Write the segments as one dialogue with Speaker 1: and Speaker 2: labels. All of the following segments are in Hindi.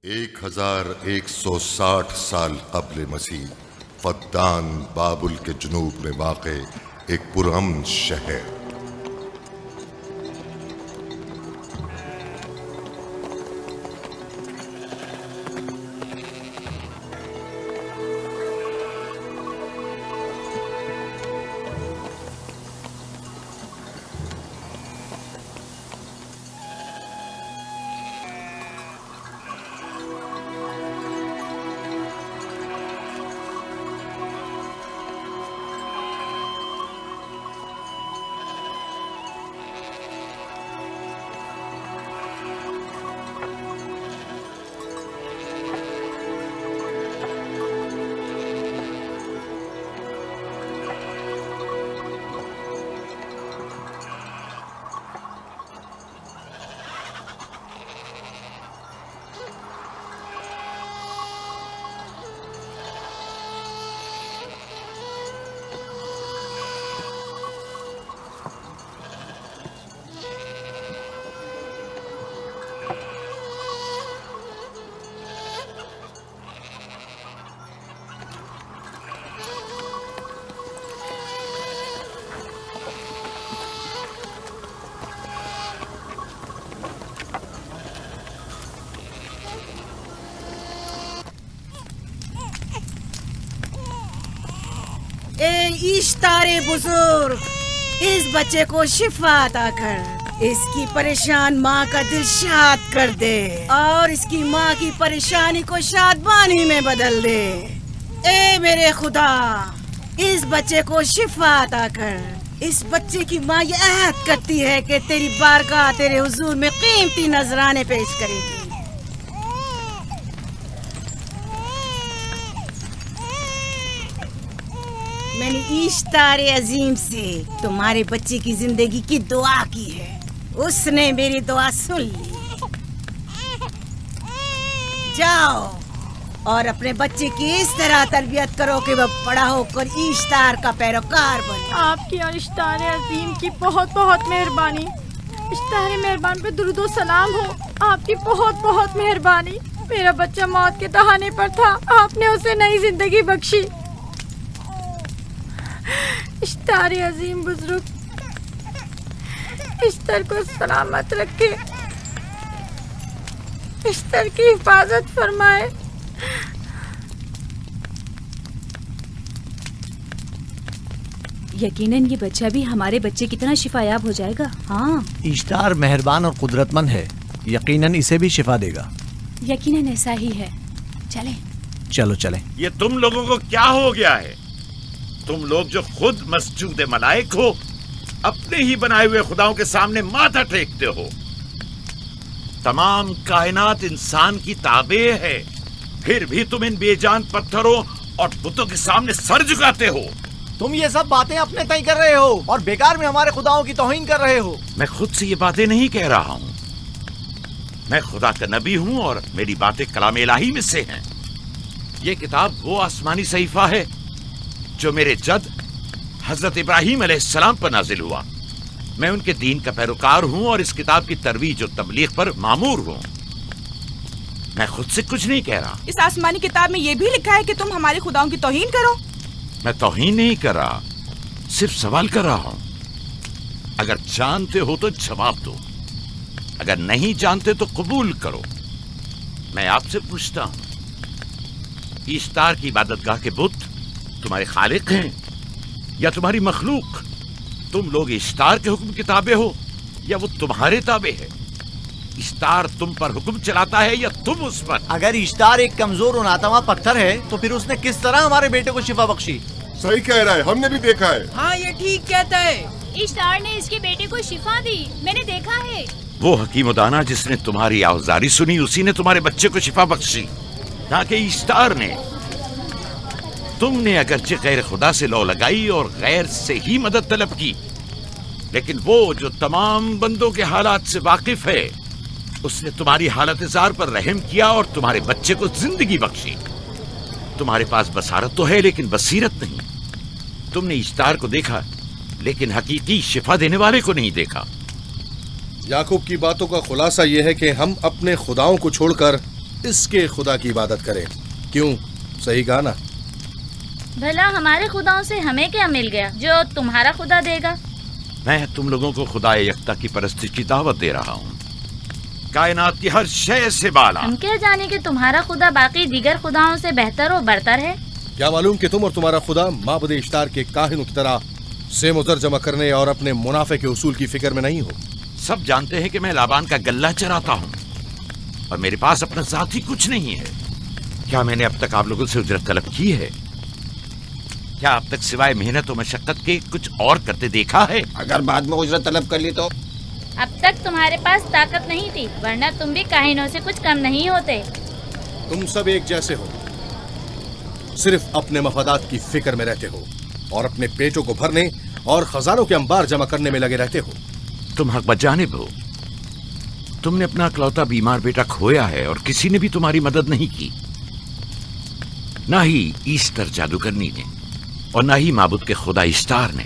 Speaker 1: 1160 साल कब्ल मसीह फद्दान बाबुल के जुनूब में वाक़े एक पुरअमन शहर।
Speaker 2: इश्तारे बुजुर्ग, इस बच्चे को शिफा अता कर, इसकी परेशान माँ का दिल शाद कर दे और इसकी माँ की परेशानी को शादबानी में बदल दे। ए मेरे खुदा, इस बच्चे को शिफा अता कर। इस बच्चे की माँ ये अहद करती है कि तेरी बारगाह तेरे हुजूर में कीमती नजराने पेश करेगी। मैंने इश्तारे अजीम से तुम्हारे बच्चे की जिंदगी की दुआ की है, उसने मेरी दुआ सुन ली। जाओ और अपने बच्चे की इस तरह तरबियत करो कि वह बड़ा होकर इश्तार का पैरोकार बने।
Speaker 3: आपकी और इश्तारे अजीम की बहुत बहुत मेहरबानी। इश्तारे मेहरबान पे दुरूद सलाम हो। आपकी बहुत बहुत मेहरबानी। मेरा बच्चा मौत के दहाने पर था, आपने उसे नई जिंदगी बख्शी। इश्तारे अजीम बुजुर्ग, इश्तर को सलामत रखे, इश्तर की हिफाजत फरमाए।
Speaker 4: यकीनन ये बच्चा भी हमारे बच्चे की तरह शिफायाब हो जाएगा। हाँ,
Speaker 5: इश्तार मेहरबान और कुदरतमंद है, यकीनन इसे भी शिफा देगा।
Speaker 4: यकीनन ऐसा ही है। चलें।
Speaker 5: चलो चलें।
Speaker 6: ये तुम लोगों को क्या हो गया है? तुम लोग जो खुद मस्जूद मलाइक हो, अपने ही बनाए हुए खुदाओं के सामने माथा टेकते हो। तमाम कायनात इंसान की ताबे है, फिर भी तुम इन बेजान पत्थरों और बुतों के सामने सर झुकाते हो।
Speaker 5: तुम ये सब बातें अपने तय कर रहे हो और बेकार में हमारे खुदाओं की तौहीन कर रहे हो।
Speaker 6: मैं खुद से ये बातें नहीं कह रहा हूँ। मैं खुदा का नबी हूँ और मेरी बातें कलाम इलाही में से हैं। ये किताब वो आसमानी सहीफा है जो मेरे जद हजरत इब्राहीम अलैहिस्सलाम पर नाजिल हुआ। मैं उनके दीन का पैरोकार हूं और इस किताब की तरवीज और तबलीग पर मामूर हूं। मैं खुद से कुछ नहीं कह रहा।
Speaker 7: इस आसमानी किताब में ये भी लिखा है कि तुम हमारे खुदाओं की तौहीन करो।
Speaker 6: मैं तौहीन नहीं कर रहा, सिर्फ सवाल कर रहा हूं। अगर जानते हो तो जवाब दो, अगर नहीं जानते तो कबूल करो। मैं आपसे पूछता हूं, इश्तार की इबादतगाह के बुत तुम्हारे खालिक हैं या तुम्हारी मखलूक? तुम लोग इश्तार के हुक्म की ताबे हो या वो तुम्हारे ताबे है? इश्तार तुम पर हुक्म चलाता है या तुम उस पर?
Speaker 5: अगर इश्तार एक कमजोर और नातवा पत्थर है तो फिर उसने किस तरह हमारे बेटे को शिफा बख्शी?
Speaker 1: सही कह रहा है, हमने भी देखा है।
Speaker 7: हाँ, ये ठीक कहता है।
Speaker 8: इश्तार ने इसके बेटे को शिफा दी, मैंने देखा है।
Speaker 6: वो हकीम दाना जिसने तुम्हारी आवाज़ारी सुनी, उसी ने तुम्हारे बच्चे को शिफा बख्शी, ना कि इश्तार ने। तुमने अगरचे गैर खुदा से लौ लगाई और गैर से ही मदद तलब की, लेकिन वो जो तमाम बंदों के हालात से वाकिफ है, उसने तुम्हारी हालत ज़ार पर रहम किया और तुम्हारे बच्चे को जिंदगी बख्शी। तुम्हारे पास बसारत तो है लेकिन बसीरत नहीं। तुमने इश्तार को देखा लेकिन हकीकी शिफा देने वाले को नहीं देखा।
Speaker 9: याकूब की बातों का खुलासा यह है कि हम अपने खुदाओं को छोड़कर इसके खुदा की इबादत करें। क्यों, सही कहा ना?
Speaker 8: भला हमारे खुदाओं से हमें क्या मिल गया जो तुम्हारा खुदा देगा?
Speaker 6: मैं तुम लोगों को खुदा यकता की परस्ती की दावत दे रहा हूँ, कायनात की हर शय से बाला।
Speaker 8: हम क्या जाने कि तुम्हारा खुदा बाकी दीगर खुदाओं से बेहतर और बरतर है?
Speaker 9: क्या मालूम कि तुम और तुम्हारा खुदा माबुद इश्तार के काहिनों की तरह सेम उज़र जमा करने और अपने मुनाफे के उसूल की फिक्र में नहीं हो।
Speaker 6: सब जानते हैं कि मैं लाबान का गल्ला चराता हूँ और मेरे पास अपना साथी कुछ नहीं है। क्या मैंने अब तक आप लोगों से उजरत तलब की है? क्या अब तक सिवाय मेहनत और मशक्कत के कुछ और करते देखा है?
Speaker 5: अगर बाद में उजरत तलब कर ली तो?
Speaker 8: अब तक तुम्हारे पास ताकत नहीं थी, वरना तुम भी काहिनों से कुछ कम नहीं होते।
Speaker 9: तुम सब एक जैसे हो, सिर्फ अपने मफादात की फिक्र में रहते हो और अपने पेटों को भरने और खजानों के अंबार जमा करने में लगे रहते हो।
Speaker 6: तुम हक बजानिब हो। तुमने अपना इकलौता बीमार बेटा खोया है और किसी ने भी तुम्हारी मदद नहीं की, ना ही ईस्टर जादूगरनी ने और ना ही माबुद के खुदा इश्तार ने।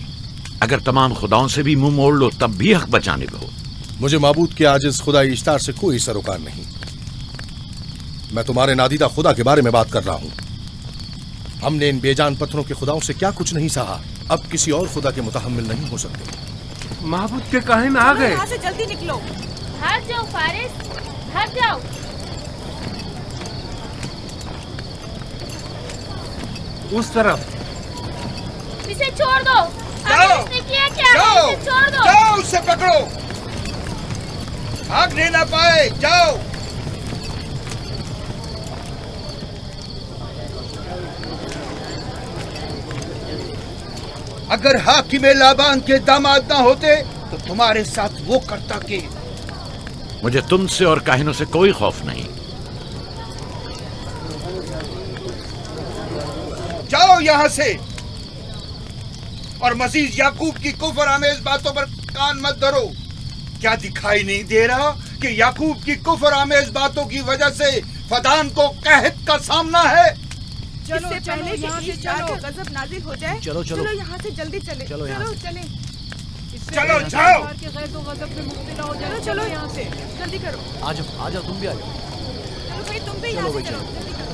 Speaker 6: अगर तमाम खुदाओं से भी मुंह मोड़ लो तब भी हक बजानिब हो।
Speaker 9: मुझे माबूद के आजिज खुदा इश्तार से कोई सरोकार नहीं। मैं तुम्हारे नादीदा खुदा के बारे में बात कर रहा हूँ। हमने इन बेजान पत्थरों के खुदाओं से क्या कुछ नहीं सहा, अब किसी और खुदा के मुतहम्मिल नहीं हो सकते।
Speaker 10: माबूद के काहिन आ गए।
Speaker 7: यहाँ से जल्दी निकलो।
Speaker 8: भाग जाओ फारिस, भाग जाओ।
Speaker 10: उस तरफ।
Speaker 8: इसे छोड़ दो। आखिर इसने किया क्या? इसे छोड़ दो।
Speaker 5: जाओ, उसे पकड़ो। भागने ना पाए, जाओ। अगर हाकिम लाबान के दामाद ना होते तो तुम्हारे साथ वो करता के।
Speaker 6: मुझे तुमसे और काहिनों से कोई खौफ नहीं।
Speaker 5: जाओ यहाँ से और मजीद याकूब की कुफर आमेज बातों पर कान मत धरो। क्या दिखाई नहीं दे रहा कि याकूब की कुफर आमेज बातों की वजह से फदान को कहत का सामना है?
Speaker 7: चलो पहले यहाँ से चलो, गजब नाजिल हो जाए।
Speaker 5: चलो, चलो।
Speaker 7: चलो यहाँ से जल्दी चले।
Speaker 5: चलो यहाँ से।
Speaker 7: चले।
Speaker 5: चलो जाओ।
Speaker 7: चलो चलो यहाँ से जल्दी करो।
Speaker 5: आ जाओ, तुम भी आ जाओ।
Speaker 7: चलो भाई, तुम भी यहाँ से चलो, जल्दी करो।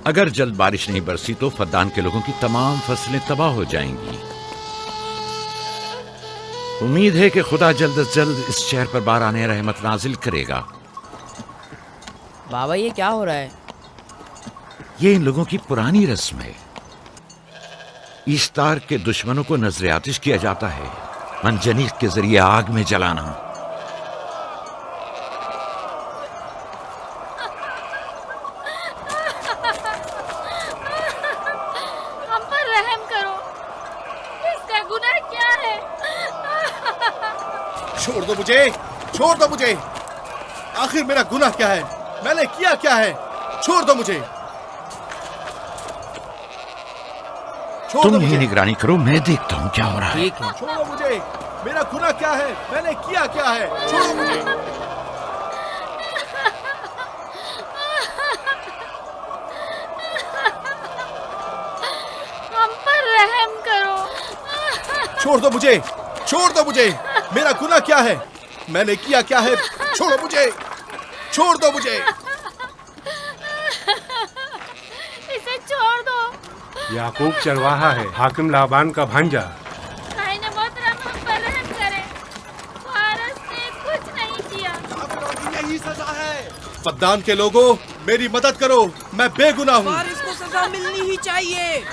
Speaker 6: अगर जल्द बारिश नहीं बरसी तो फद्दान के लोगों की तमाम फसलें तबाह हो जाएंगी। उम्मीद है कि खुदा जल्द से जल्द इस शहर पर बाराने रहमत नाजिल करेगा।
Speaker 11: बाबा, ये क्या हो रहा है?
Speaker 6: ये इन लोगों की पुरानी रस्म है। ईस्तार के दुश्मनों को नजर आतिश किया जाता है, मंजनीक के जरिए आग में जलाना।
Speaker 8: हम पर रहम करो, इसका गुनाह क्या है?
Speaker 9: छोड़ दो मुझे, छोड़ दो मुझे। आखिर मेरा गुनाह क्या है? मैंने किया क्या है? छोड़ दो मुझे।
Speaker 6: तुम ही निगरानी करो, मैं देखता हूँ क्या हो रहा है।
Speaker 11: ठीक है।
Speaker 9: छोड़ो मुझे। मेरा गुनाह क्या है? मैंने किया क्या है? छोड़ो मुझे।
Speaker 8: हम पर रहम करो।
Speaker 9: छोड़ दो मुझे, छोड़ दो मुझे। मेरा गुनाह क्या है? मैंने किया क्या है? छोड़ो मुझे, छोड़ दो मुझे।
Speaker 8: इसे छोड़ दो।
Speaker 10: याकूब चरवाहा है, हाकिम लाबान का भांजा।
Speaker 8: कायने मोहतरम, हम पर रहम करें। फारस ने कुछ नहीं किया।
Speaker 5: यही सजा है।
Speaker 9: फद्दान के लोगों, मेरी मदद करो, मैं बेगुनाह हूँ।
Speaker 7: फारिस को सजा मिलनी ही चाहिए।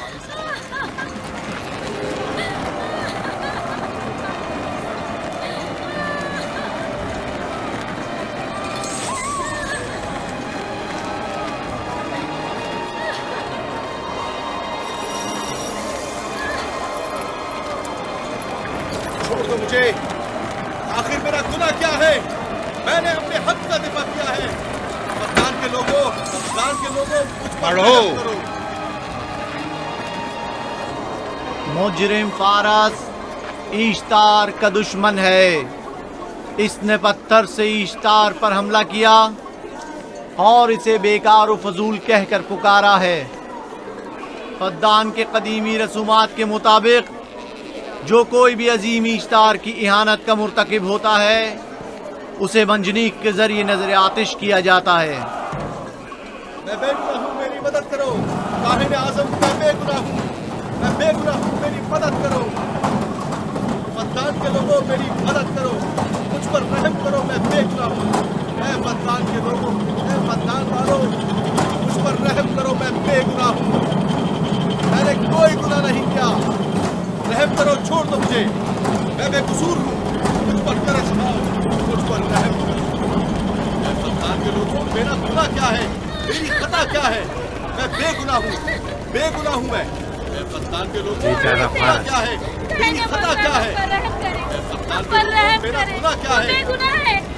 Speaker 9: मुझे, आखिर मेरा गुनाह क्या है? मैंने अपने हक का दिफा किया है। फद्दान के लोगों, मुझ पर रहम करो।
Speaker 11: मुजरिम फारस ईश्तार का दुश्मन है। इसने पत्थर से ईश्तार पर हमला किया और इसे बेकार व फजूल कहकर पुकारा है। फद्दान के कदीमी रसूमात के मुताबिक जो कोई भी अजीम ईश्तार की इहानत का मुर्तकिब होता है उसे मंजनीक के जरिए नजर आतिश किया जाता है।
Speaker 9: मैं बेगुनाह हूँ, मेरी मदद करो। काहिन आज़म, मैं बेगुनाह हूँ, मेरी मदद करो। फद्दान के लोगों, मेरी मदद करो, मुझ पर रहम करो, मैं बेगुनाह हूँ। फद्दान के लोगों, फद्दान वालों, मुझ पर रहम करो, मैं बेगुनाह हूँ। मैंने कोई गुनाह नहीं किया, रहम करो, छोड़ दो मुझे, मैं बेकसूर हूँ, मुझ पर तरस खाओ, मुझ पर रहम करो। फद्दान के लोगों, मेरा गुनाह क्या है? मेरी खता क्या है? मैं बेगुनाह हूँ मैं। फद्दान के लोगों, मेरा गुनाह क्या है? मेरी खता क्या है? फद्दान के लोगों, मेरा गुनाह क्या है?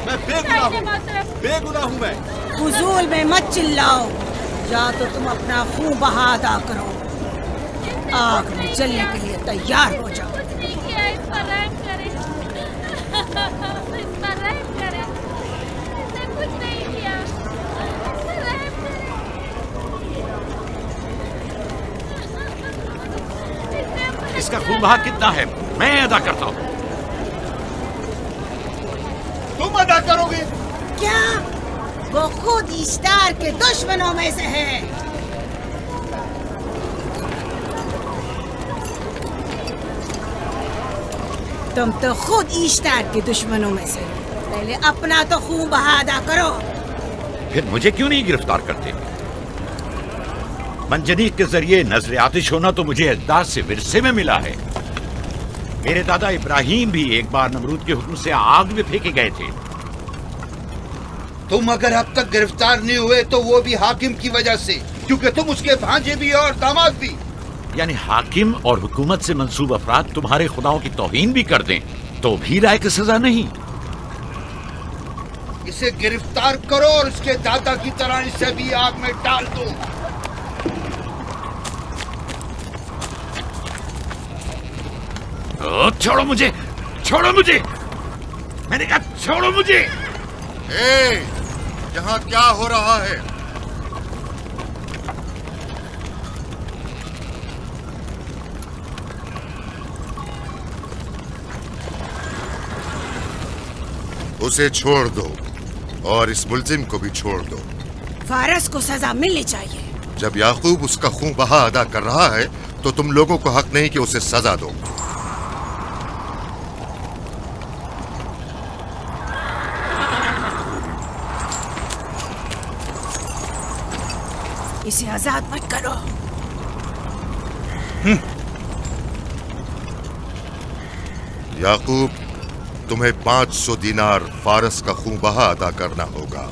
Speaker 9: मैं बेगुनाह हूँ मैं।
Speaker 2: फुजूल में मत चिल्लाओ, या तो तुम अपना खून बहा अदा करो, आग में जलने के लिए तैयार हो जाओ।
Speaker 6: इसका खून बहा कितना है मैं अदा करता हूँ।
Speaker 5: तुम अदा करोगे?
Speaker 2: क्या? वो खुद ईश्तार के दुश्मनों में से है। तुम तो खुद ईश्तार के दुश्मनों में से। पहले अपना तो खून बहा अदा करो।
Speaker 6: फिर मुझे क्यों नहीं गिरफ्तार करते? मंजनीक के जरिए नजर आतिश होना तो मुझे अजदाद से विरसे में मिला है। मेरे दादा इब्राहिम भी एक बार नमरूद के हुक्म से आग में फेंके गए थे।
Speaker 5: तुम अगर अब तक गिरफ्तार नहीं हुए तो वो भी हाकिम की वजह से, क्योंकि तुम उसके भांजे भी और दामाद भी।
Speaker 6: यानी हाकिम और हुकूमत से मंसूब अफराद तुम्हारे खुदाओं की तौहीन भी कर दें तो भी लायक सजा नहीं।
Speaker 5: इसे गिरफ्तार करो और इसके दादा की तरह इसे भी आग में डाल दो।
Speaker 6: छोड़ो मुझे, छोड़ो मुझे, मैंने कहा छोड़ो मुझे।
Speaker 1: यहाँ क्या हो रहा है? उसे छोड़ दो और इस मुल्जिम को भी छोड़ दो।
Speaker 2: फारस को सजा मिलनी चाहिए।
Speaker 1: जब याकूब उसका खून बहा अदा कर रहा है तो तुम लोगों को हक नहीं कि उसे सजा दो।
Speaker 2: इसे आजाद मत करो।
Speaker 1: याकूब, तुम्हें 500 दीनार फारस का खून बहा अदा करना होगा।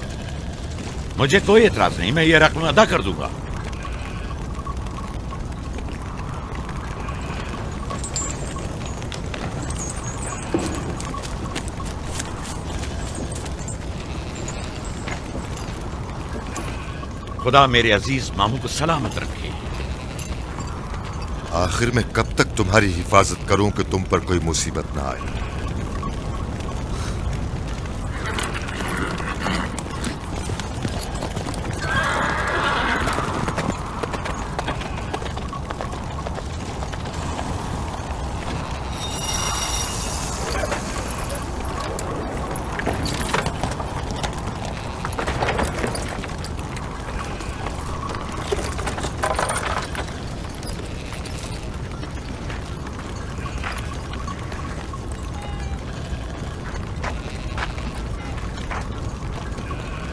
Speaker 6: मुझे कोई एतराज नहीं, मैं ये रकम अदा कर दूंगा। खुदा मेरे अजीज मामू को सलामत रखे।
Speaker 1: आखिर में कब तक तुम्हारी हिफाजत करूं कि तुम पर कोई मुसीबत ना आए?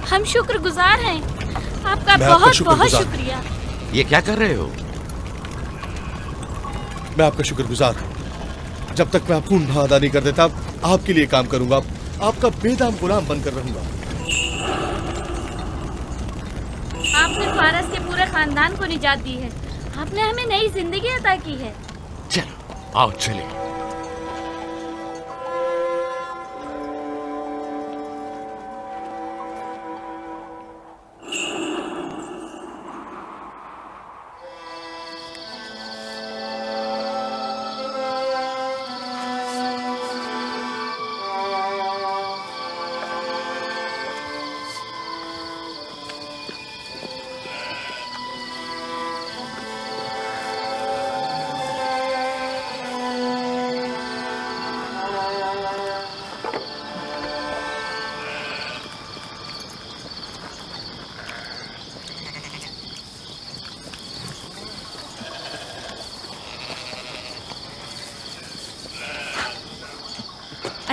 Speaker 8: हम शुक्रगुजार हैं आपका, बहुत बहुत शुक्रिया।
Speaker 6: ये क्या कर रहे हो?
Speaker 9: मैं आपका शुक्रगुजार हूँ। जब तक मैं खून बहा अदा नहीं कर देता आपके लिए काम करूंगा, आपका बेदाम गुलाम बनकर रहूंगा।
Speaker 8: आपने फारस के पूरे खानदान को निजात दी है, आपने हमें नई जिंदगी अता की है।
Speaker 6: चलो आओ चले।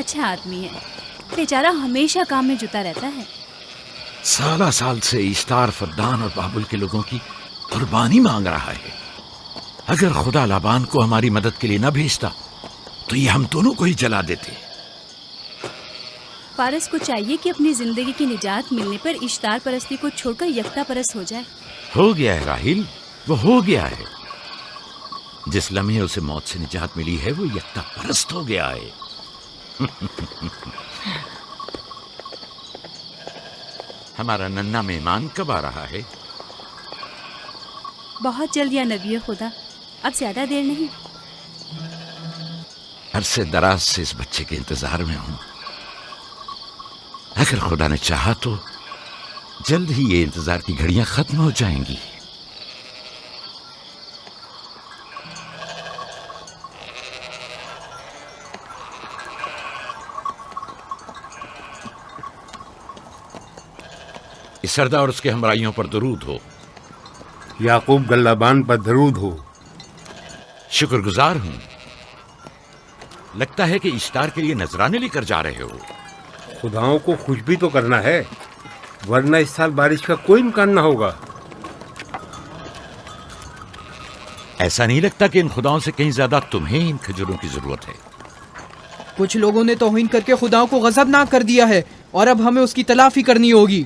Speaker 4: अच्छा आदमी है, बेचारा हमेशा काम में जुटा रहता है।
Speaker 6: साला साल से इश्तार फद्दान और बाबुल के लोगों की कुर्बानी मांग रहा है। अगर खुदा लाबान को हमारी मदद के लिए न भेजता तो ये हम दोनों को ही जला देते।
Speaker 4: फारस को चाहिए कि अपनी जिंदगी की निजात मिलने पर इश्तार परस्ती को छोड़कर यकता परस्त हो जाए।
Speaker 6: हो गया है राहिल, वो हो गया है। जिस लम्हे उसे मौत से निजात मिली है वो यकता परस्त हो गया है। हमारा नन्ना मेहमान कब आ रहा है?
Speaker 4: बहुत जल्द या नबी खुदा, अब ज्यादा देर नहीं।
Speaker 6: अरसे दराज से इस बच्चे के इंतजार में हूं। अगर खुदा ने चाहा तो जल्द ही ये इंतजार की घड़ियां खत्म हो जाएंगी। इस सरदार और उसके हमराइयों पर दरूद हो।
Speaker 10: याकूब गल्लाबान पर दरूद हो।
Speaker 6: शुक्रगुजार हूं। लगता है कि इश्तार के लिए नजराने लेकर जा रहे हो।
Speaker 10: खुदाओं को खुश भी तो करना है, वरना इस साल बारिश का कोई इम्कान ना होगा।
Speaker 6: ऐसा नहीं लगता कि इन खुदाओं से कहीं ज्यादा तुम्हें इन खजूरों की जरूरत है?
Speaker 12: कुछ लोगों ने तौहीन करके खुदाओं को गजबनाक कर दिया है और अब हमें उसकी तलाफी करनी होगी।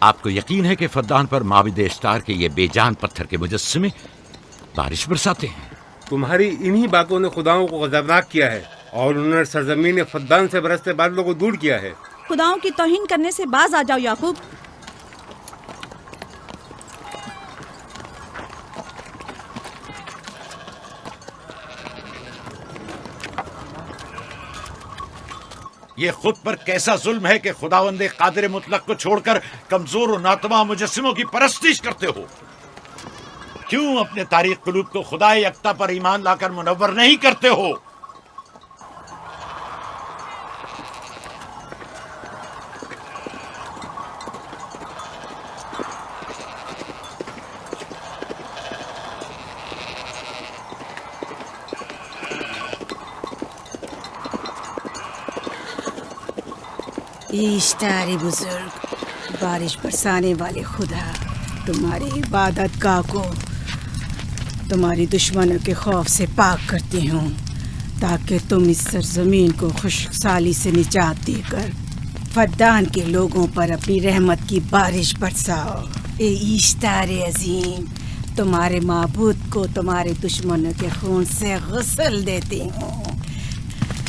Speaker 6: आपको यकीन है कि फद्दान पर माबिद इश्तार के ये बेजान पत्थर के मुजस्समे बारिश बरसाते हैं?
Speaker 10: तुम्हारी इन्हीं बातों ने खुदाओं को गजबनाक किया है और उन्होंने सरजमीन फद्दान से बरसते बादलों को दूर किया है।
Speaker 7: खुदाओं की तौहीन करने से बाज आ जाओ याकूब।
Speaker 6: ये खुद पर कैसा जुल्म है कि खुदावंदे कादिर मुतलक को छोड़कर कमजोर और नातवा मुजस्सिमों की परस्तिश करते हो। क्यों अपने तारीख कुलूब को खुदाए यकता पर ईमान लाकर मुनव्वर नहीं करते हो?
Speaker 2: इश्तारे बुजुर्ग, बारिश बरसाने वाले खुदा, तुम्हारी इबादत गाह को तुम्हारी दुश्मनों के खौफ से पाक करती हूँ, ताकि तुम इस सरजमीन को खुशहाली से निजात देकर फद्दान के लोगों पर अपनी रहमत की बारिश बरसाओ। ए इश्तारे अजीम, तुम्हारे माबूद को तुम्हारे दुश्मनों के खून से गुस्ल देती हूँ।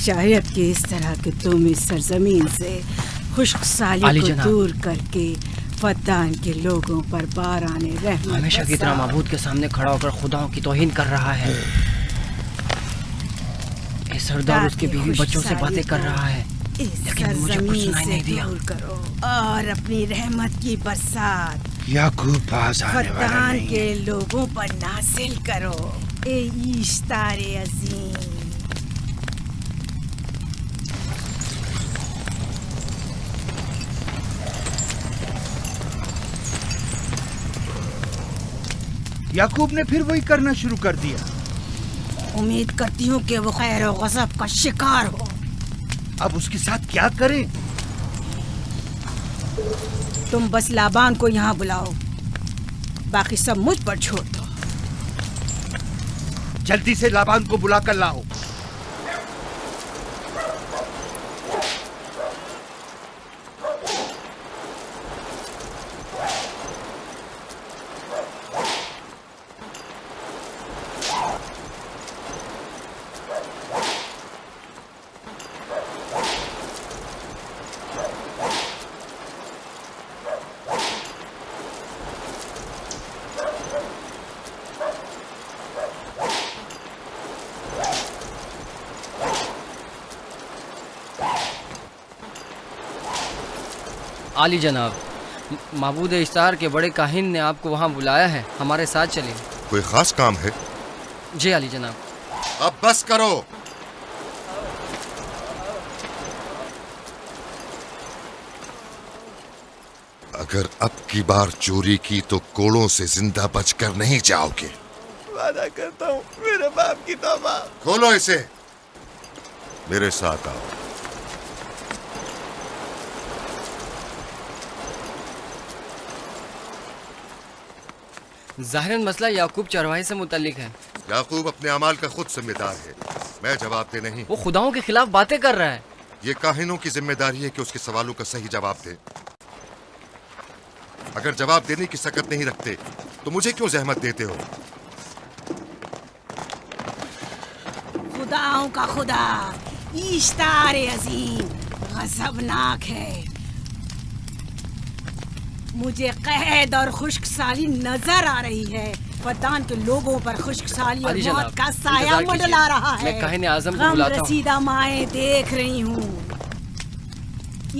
Speaker 2: शायद कि इस तरह के तुम इस सरजमीन से खुशहाली को दूर करके फद्दान के लोगों पर बाराने रहमत
Speaker 12: हमेशा की तरह माबूद के सामने खड़ा होकर खुदाओं की तौहीन कर रहा है। ये सरदार उसके बीवी बच्चों से बातें कर रहा है, लेकिन मुझे कुछ सुनाई नहीं दिया।
Speaker 2: करो और अपनी रहमत की बरसात
Speaker 5: याकूब पास आने वाला
Speaker 2: फद्दान
Speaker 5: नहीं
Speaker 2: के लोगों पर नासिल करो। ए इश्तारे अजीम,
Speaker 5: याकूब ने फिर वही करना शुरू कर दिया।
Speaker 2: उम्मीद करती हूँ कि वो खैर और गज़ब का शिकार हो।
Speaker 5: अब उसके साथ क्या करें?
Speaker 2: तुम बस लाबान को यहाँ बुलाओ, बाकी सब मुझ पर छोड़ दो।
Speaker 5: जल्दी से लाबान को बुला कर लाओ।
Speaker 12: आली जनाब, माबूद इश्तार के बड़े काहिन ने आपको वहाँ बुलाया है, हमारे साथ चलिए।
Speaker 1: कोई खास काम है?
Speaker 12: जी आली जनाब।
Speaker 1: अब बस करो। अगर अब की बार चोरी की तो कोड़ों से जिंदा बचकर नहीं जाओगे।
Speaker 11: वादा करता हूँ, मेरे बाप की तौबा।
Speaker 1: खोलो इसे। मेरे साथ आओ।
Speaker 13: ज़ाहिरन मसला याकूब चरवाहे से मुतल्लिक है।
Speaker 1: याकूब अपने अमाल का खुद जिम्मेदार है, मैं जवाबदेह नहीं।
Speaker 13: वो खुदाओं के खिलाफ बातें कर रहा है।
Speaker 1: ये काहिनों की जिम्मेदारी है कि उसके सवालों का सही जवाब दे। अगर जवाब देने की सकत नहीं रखते तो मुझे क्यों जहमत देते हो?
Speaker 2: खुदाओं का खुदा इश्तार अजीम गजबनाक है। मुझे कैद और खुश्कसाली नजर आ रही है। फद्दान के लोगों पर खुश्कसाली और मौत का साया मंडला रहा है।
Speaker 13: मैं काहिन आज़म को बुलाता हूं।
Speaker 2: रसीदा माएं देख रही हूँ।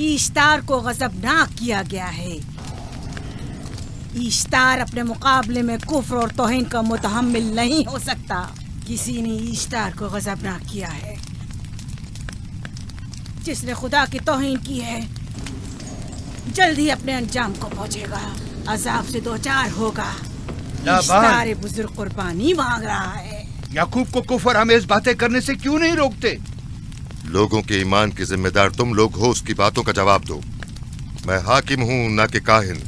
Speaker 2: इश्तार को गजबनाक किया गया है। इश्तार अपने मुकाबले में कुफ्र और तौहीन का मुतहम्मिल नहीं हो सकता। किसी ने इश्तार को गजबनाक किया है। जिसने खुदा की तौहीन की है जल्द ही अपने अंजाम को पहुंचेगा, अजाब से दो चार होगा। इश्तार बुजुर्ग कुर्बानी मांग रहा है।
Speaker 5: याकूब को कुफर आमेज बातें करने से क्यों नहीं रोकते?
Speaker 1: लोगों के ईमान की जिम्मेदार तुम लोग हो, उसकी बातों का जवाब दो। मैं हाकिम हूँ ना कि काहिन।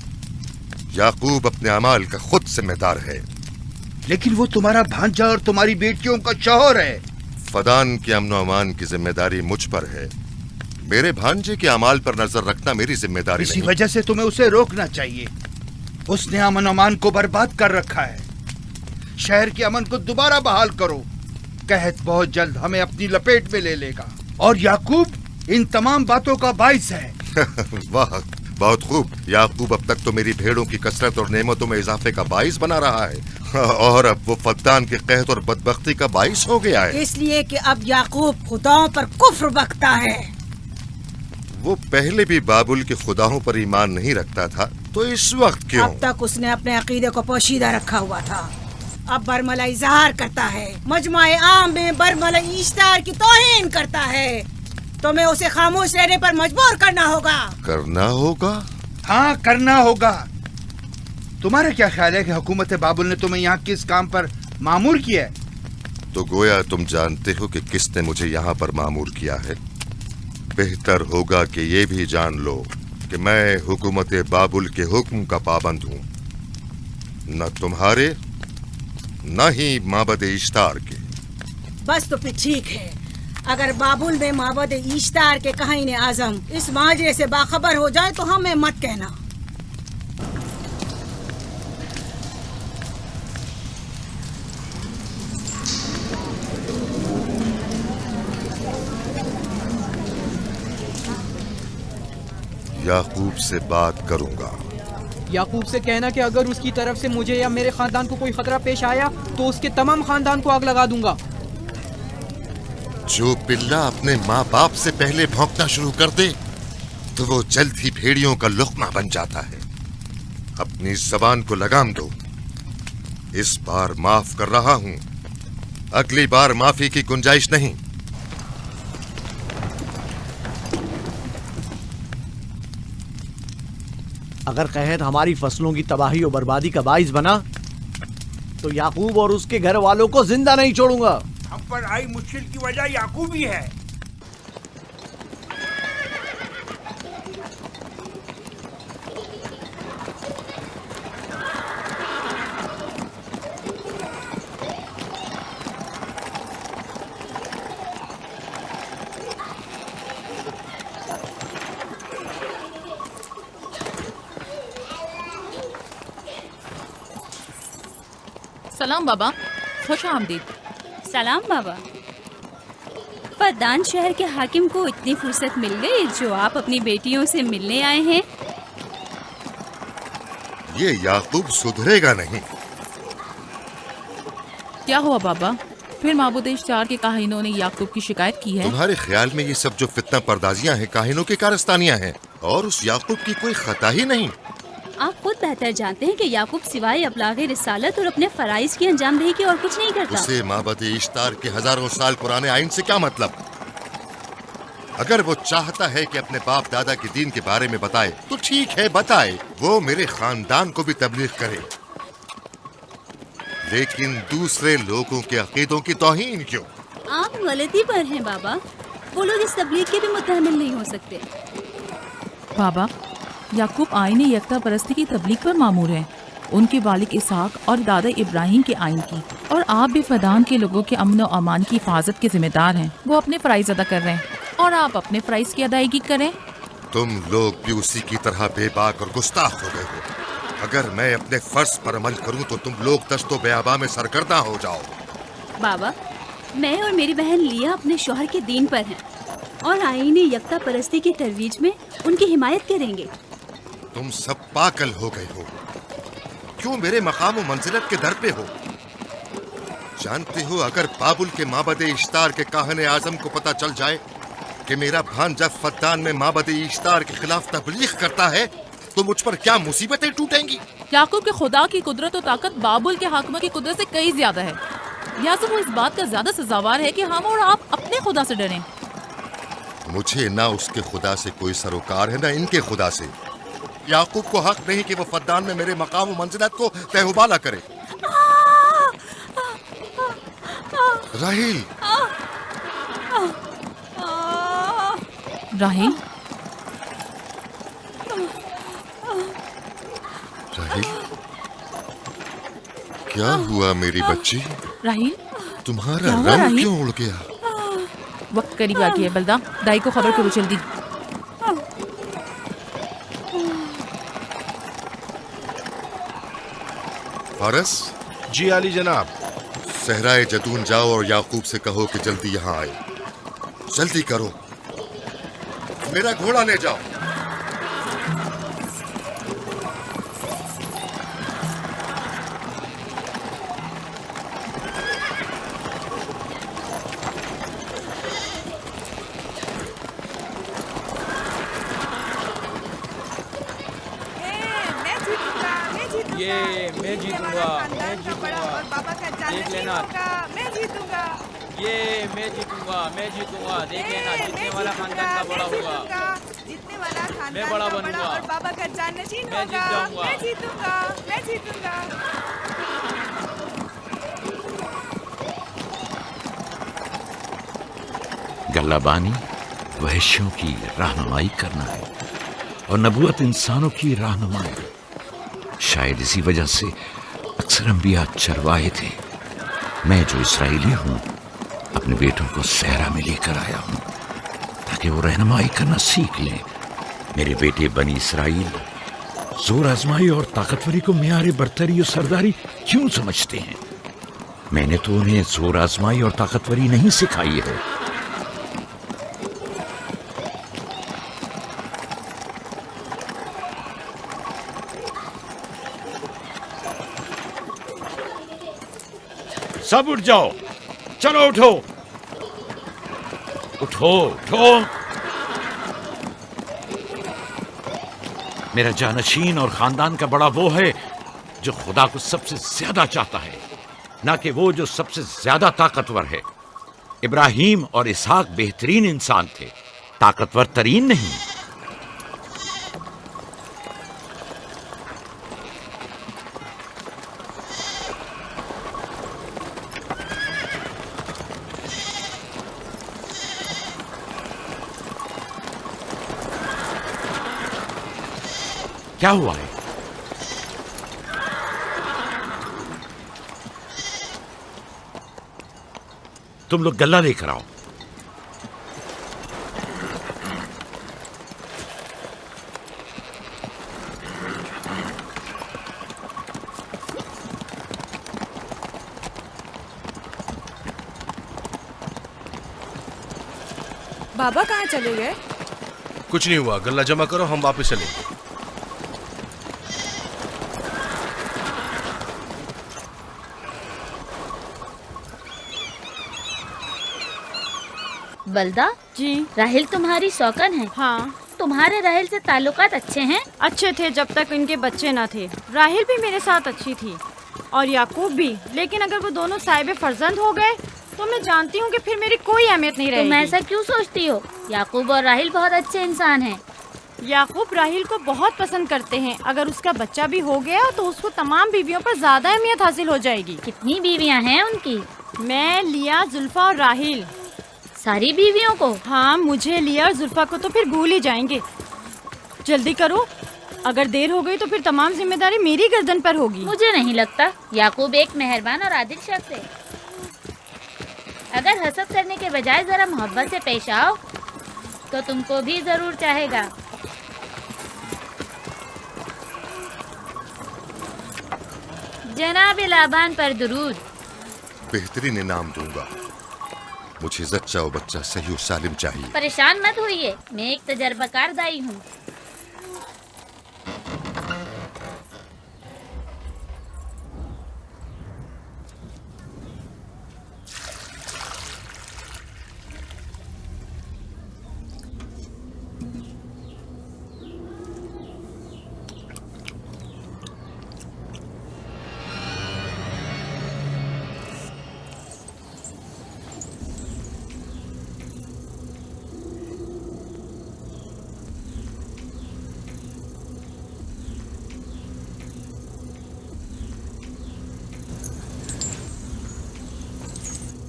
Speaker 1: याकूब अपने अमाल का खुद जिम्मेदार है।
Speaker 5: लेकिन वो तुम्हारा भांजा और तुम्हारी बेटियों का शौहर है।
Speaker 1: फदान के अमन अमान की जिम्मेदारी मुझ पर है। मेरे भांजे के अमाल पर नजर रखना मेरी जिम्मेदारी
Speaker 5: इसी
Speaker 1: नहीं।
Speaker 5: वजह से तुम्हें उसे रोकना चाहिए। उसने अमन अमान को बर्बाद कर रखा है। शहर के अमन को दोबारा बहाल करो। कहत बहुत जल्द हमें अपनी लपेट में ले लेगा और याकूब इन तमाम बातों का बाइस है।
Speaker 1: वाह, बहुत खूब। याकूब अब तक तो मेरी भेड़ों की कसरत और नेमतों में इजाफे का बाइस बना रहा है और अब वो फद्दान के कहत और बदबख्ती का बाइस हो गया है।
Speaker 2: इसलिए कि अब याकूब खुदाओं पर कुफ्र बकता है।
Speaker 1: वो पहले भी बाबुल के खुदाओं पर ईमान नहीं रखता था, तो इस वक्त क्यों?
Speaker 2: अब तक उसने अपने अकीदे को पोशीदा रखा हुआ था। अब बरमला इजहार करता है, मजमाए आम में बरमला इश्तार की तौहीन करता है। तुम्हें उसे खामोश रहने पर मजबूर करना होगा।
Speaker 1: करना होगा?
Speaker 5: हाँ, करना होगा। तुम्हारा क्या ख्याल है कि हुकूमत बाबुल ने तुम्हें यहाँ किस काम पर मामूर किया है?
Speaker 1: तो गोया तुम जानते हो कि किसने मुझे यहाँ पर मामूर किया है। बेहतर होगा कि ये भी जान लो कि मैं हुकूमत बाबुल के हुक्म का पाबंद हूँ, न तुम्हारे न ही माबद इश्तार के।
Speaker 2: बस तो फिर ठीक है। अगर बाबुल में माबद इश्तार के काहिन आजम इस माजरे से बाखबर हो जाए तो हमें मत कहना।
Speaker 1: याकूब से बात करूंगा।
Speaker 12: याकूब से कहना कि अगर उसकी तरफ से मुझे या मेरे खानदान को कोई खतरा पेश आया तो उसके तमाम खानदान को आग लगा दूंगा।
Speaker 1: जो पिल्ला अपने माँ बाप से पहले भौंकना शुरू कर दे तो वो जल्द ही भेड़ियों का लुक़मा बन जाता है। अपनी ज़बान को लगाम दो। इस बार माफ कर रहा हूँ, अगली बार माफी की गुंजाइश नहीं।
Speaker 11: अगर कहत हमारी फसलों की तबाही और बर्बादी का बाइस बना तो याकूब और उसके घर वालों को जिंदा नहीं छोड़ूंगा।
Speaker 5: हम पर आई मुश्किल की वजह याकूब ही है।
Speaker 14: सलाम बाबा, खुश आमदीद।
Speaker 4: सलाम बाबा। फद्दान शहर के हाकिम को इतनी फुर्सत मिल गई जो आप अपनी बेटियों से मिलने आए हैं।
Speaker 1: ये याकूब सुधरेगा नहीं।
Speaker 14: क्या हुआ बाबा? फिर माबूद इश्तार के काहिनों ने याकूब की शिकायत की है?
Speaker 1: तुम्हारे ख्याल में ये सब जो फितना पर्दाजियां हैं काहिनों की कारस्तानियां हैं और उस याकूब की कोई खता ही नहीं।
Speaker 4: आप खुद बेहतर जानते हैं कि याकूब सिवाय अबलागे रिसालत और अपने फराइज की अंजामदही के और कुछ नहीं करता।
Speaker 1: उसे माबद इश्तार के हजारों साल पुराने आइन से क्या मतलब? अगर वो चाहता है कि अपने बाप दादा के दीन के बारे में बताए तो ठीक है, बताए। वो मेरे खानदान को भी तबलीग करे, लेकिन दूसरे लोगों के अकीदों की तौहीन क्यों?
Speaker 4: आप गलती पर हैं बाबा। वो लोग इस तबलीग के भी मुतहम्मिल नहीं हो सकते।
Speaker 14: बाबा, याकूब आईन यकता परस्ती की तबलीग पर मामूर हैं, उनके वालिद इसहाक और दादा इब्राहिम के आइन की, और आप भी फदान के लोगों के अमन और अमान की हिफाजत के जिम्मेदार हैं। वो अपने फ़राइज़ अदा कर रहे हैं और आप अपने फ़राइज़ की अदायगी करें।
Speaker 1: तुम लोग भी उसी की तरह बेबाक और गुस्ताख हो गए हो। अगर मैं अपने फर्ज पर अमल करूं तो तुम लोग दश्तो बेआबा में सरगर्दा हो जाओ।
Speaker 4: बाबा, मैं और मेरी बहन लिया अपने शौहर के दीन पर हैं और आईन यकता परस्ती की तरवीज में उनकी हिमायत करेंगे।
Speaker 1: तुम सब पागल हो गए हो। क्यों मेरे मकाम और मंजिलत के दर पे हो? जानते हो, अगर बाबुल के माबद इश्तार के काहने आजम को पता चल जाए कि मेरा भांजा फद्दान में माबद इश्तार के खिलाफ तबलीग करता है तो मुझ पर क्या मुसीबतें टूटेंगी।
Speaker 14: याकूब के खुदा की कुदरत और ताकत बाबुल के हाकिम की कुदरत से कई ज्यादा है। या तो वो इस बात का ज्यादा सजावार है कि हम और आप अपने खुदा से डरें।
Speaker 1: मुझे ना उसके खुदा से कोई सरोकार है, ना इनके खुदा से। याकूब को हक नहीं कि वो फद्दान में मेरे मकाम और मंजिलत को तहबाला करे। राहिल,
Speaker 14: राहिल,
Speaker 1: राहिल, क्या हुआ मेरी बच्ची?
Speaker 14: राहिल,
Speaker 1: तुम्हारा रंग क्यों उड़ गया?
Speaker 14: वक्त करीब आ गया है बलदा, दाई को खबर करो जल्दी।
Speaker 1: फारस?
Speaker 9: जी आली जनाब।
Speaker 1: सहराए जतून जाओ और याकूब से कहो कि जल्दी यहाँ आए। जल्दी करो, मेरा घोड़ा ले जाओ।
Speaker 12: मैं जीतूंगा, मैं जीतूंगा। देख लेना, मैं जीतूंगा। ये मैं जीतूंगा, मैं जीतूंगा। देख लेना, जीतने वाला खानदान का बड़ा होगा। जीतने वाला खानदान मैं बड़ा बनूंगा और बाबा का जाननशीन होगा। मैं जीत जाऊंगा, मैं जीतूंगा, मैं जीतूंगा।
Speaker 6: गल्लाबानी वहशियों की रहनुमाई करना है और नबूवत इंसानों की रहनुमाई। शायद इसी वजह से अक्सर अंबिया चरवाहे थे। मैं जो इस्राएली हूँ अपने बेटों को सहरा में लेकर आया हूँ ताकि वो रहनुमाई करना सीख लें। मेरे बेटे बनी इस्राइल जोर आजमाई और ताकतवरी को मियार बरतरी और सरदारी क्यों समझते हैं? मैंने तो उन्हें जोर आजमाई और ताकतवरी नहीं सिखाई है। सब उठ जाओ, चलो उठो, उठो, उठो। मेरा जानशीन और खानदान का बड़ा वो है जो खुदा को सबसे ज्यादा चाहता है, ना कि वो जो सबसे ज्यादा ताकतवर है। इब्राहिम और इसहाक बेहतरीन इंसान थे, ताकतवर तरीन नहीं। क्या हुआ है? तुम लोग गल्ला लेकर आओ।
Speaker 7: बाबा कहाँ चले गए?
Speaker 9: कुछ नहीं हुआ, गल्ला जमा करो, हम वापस चलेंगे।
Speaker 8: बलदा जी, राहिल तुम्हारी सौकन है?
Speaker 3: हाँ।
Speaker 8: तुम्हारे राहिल से ताल्लुकात अच्छे हैं?
Speaker 3: अच्छे थे जब तक इनके बच्चे न थे। राहिल भी मेरे साथ अच्छी थी और याकूब भी, लेकिन अगर वो दोनों साहिब फर्जंद हो गए तो मैं जानती हूँ कि फिर मेरी कोई अहमियत नहीं रहेगी।
Speaker 8: तुम ऐसा क्यों सोचती हो? याकूब और राहिल बहुत अच्छे इंसान हैं।
Speaker 3: याकूब राहिल को बहुत पसंद करते हैं। अगर उसका बच्चा भी हो गया तो उसको तमाम बीवियों पर ज्यादा अहमियत हासिल हो जाएगी।
Speaker 8: कितनी बीवियाँ हैं उनकी?
Speaker 3: मैं, लिया, जुल्फा और राहिल।
Speaker 8: सारी बीवियों को?
Speaker 3: हाँ, मुझे, लिया और जुल्फा को तो फिर भूल ही जाएंगे। जल्दी करो, अगर देर हो गई तो फिर तमाम जिम्मेदारी मेरी गर्दन पर होगी।
Speaker 8: मुझे नहीं लगता। याकूब एक मेहरबान और आदिल शख्स है। अगर हसद करने के बजाय जरा मोहब्बत से पेश आओ तो तुमको भी जरूर चाहेगा। जनाब लाबान पर दुरूद।
Speaker 1: बेहतरीन इनाम दूंगा। मुझे जच्चा और बच्चा सही और सालिम चाहिए।
Speaker 8: परेशान मत होइए, मैं एक तजर्बाकार दाई हूँ।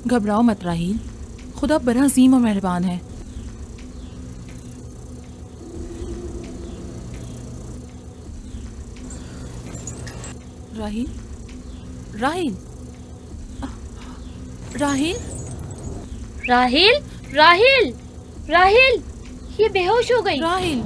Speaker 14: घबराओ मत राहील, खुदा बड़ा अजीम और मेहरबान है। राहील, राहील, राहील,
Speaker 8: राहील, राहील, राहील, ये बेहोश हो गई।
Speaker 14: राहील,